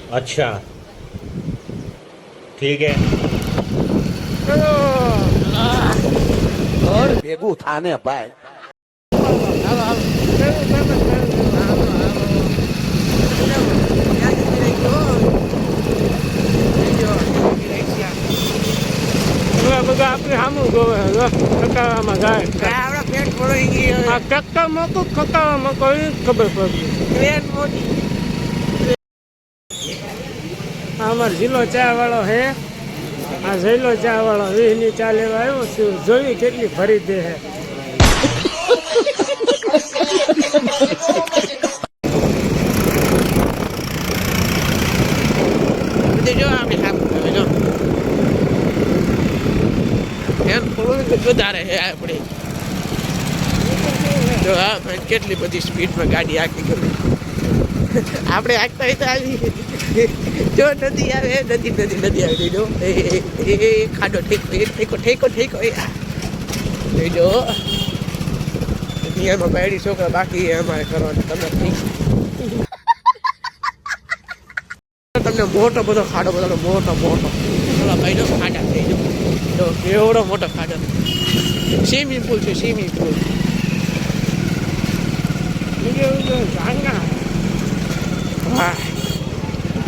अच्छा ठीक है और भेगू थाने भाई બધા આપણે સામું જોવે ખકાવામાં જાય આપણા પેટ પડી ગઈ આ ટક્કર મોકું ખકાવામાં કોઈ ખબર પડી ટ્રેન મોટી આ અમારો જિલ્લો ચા વાળો હે આ જિલ્લો ચા વાળો 20 ની ચા લેવા આવ્યો છું જોઈ કેટલી ભરી દે હે જો આપણે સામે જો વધારે છે આપણે જો હા કેટલી બધી સ્પીડમાં ગાડી આખી ગમે આપણે આગતા તો આવી જો નદી આવે નદી આવી જો એ ખાડો ઠેકો જો એમાં બાયડી છોકરા બાકી અમારે કરવાનું તમે ઠીક તમને મોટો બધો ખાડો બધો મોટો ભાઈ નો ખાડા થઈ જો એવડો મોટો ખાડો સ્વિમિંગ પુલ છે સ્વિમિંગ પુલ હા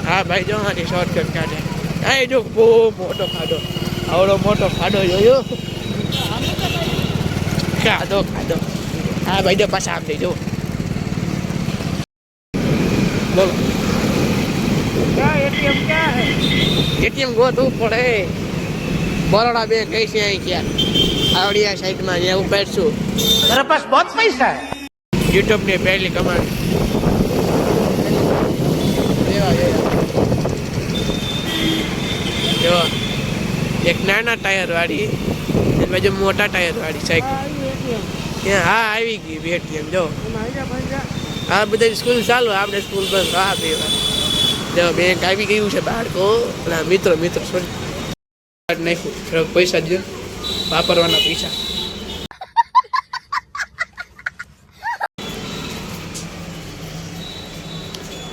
હા ભાઈ જો આની શોર્ટકટ કાઢે આ જો બહુ મોટો ખાડો આવડો મોટો ખાડો જોયો ખાડો હા ભાઈ જો પાછા આમ જો બોલો एटीएम ગોતવું પડે બરોડા બેંક કઈ છે અહીં ક્યાં આવડિયા સાઈડમાં જ્યાં ઉપાડશું मेरे पास बहुत पैसा है યુટ્યુબ ની પહેલી કમાન્ડ જો એક નાના ટાયર વાળી બાજુ મોટા ટાયર વાળી સાયકલ હા આવી ગઈ એટીએમ જો હા બધા સ્કૂલ ચાલુ આપણે સ્કૂલ બંધ હા બે વાર જો બેંક આવી ગયું છે બાળકો અને મિત્રો સોરી નાખ્યું પૈસા દો વાપરવાના પૈસા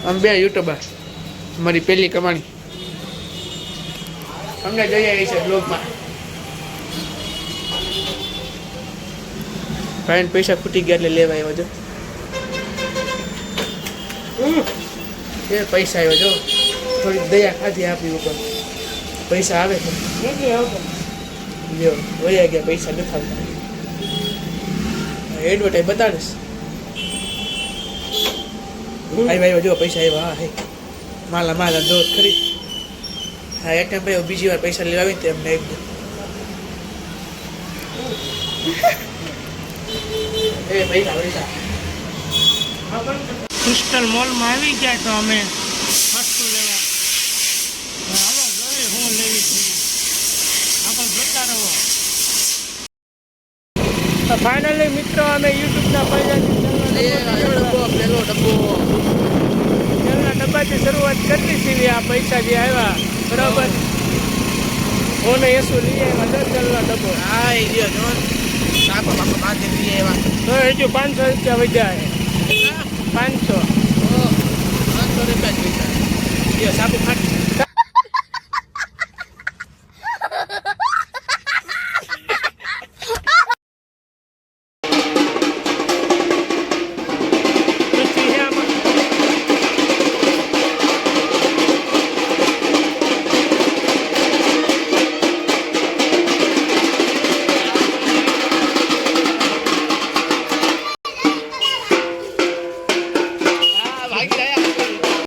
અમે બે યુટ્યુબર મારી પહેલી કમાણી અમને જઈ આવી છે બ્લોગમાં ભાઈને પૈસા ખૂટી ગયા એટલે લેવા આવ્યો જો એ પૈસા આવ્યો જો થોડી દયા ખાધી આપી ઉપર પૈસા આવે છે લ્યો વયા ગયા પૈસા નથી આવતા એડવર્ટાઈઝ બતાડીશ ભાઈ જો પૈસા આવ્યા હા હે માલા દોર ખરી હા એટીએમ ભાઈ બીજી વાર પૈસા લેવા આવીને એમને એકદમ એ પૈસા ક્રિસ્ટલ મોલમાં આવી ગયા તો અમે વસ્તુ લેવા હાલો જોઈએ હું લેવી છું આપણે જોતા રહો તો ફાઇનલી મિત્રો અમે યુટ્યુબના પેલો ડબ્બો તેલના ડબ્બાથી શરૂઆત કરવી છે આ પૈસા જે આવ્યા બરાબર ઓને એસું લઈ આવ્યા તેલનો ડબ્બો હા એ ગયો જો સાપો બાપો બાંધી લઈ આવ્યા તો હજુ 500 રૂપિયા વધ્યા છે 500 500 રૂપિયા સાપો ફાટી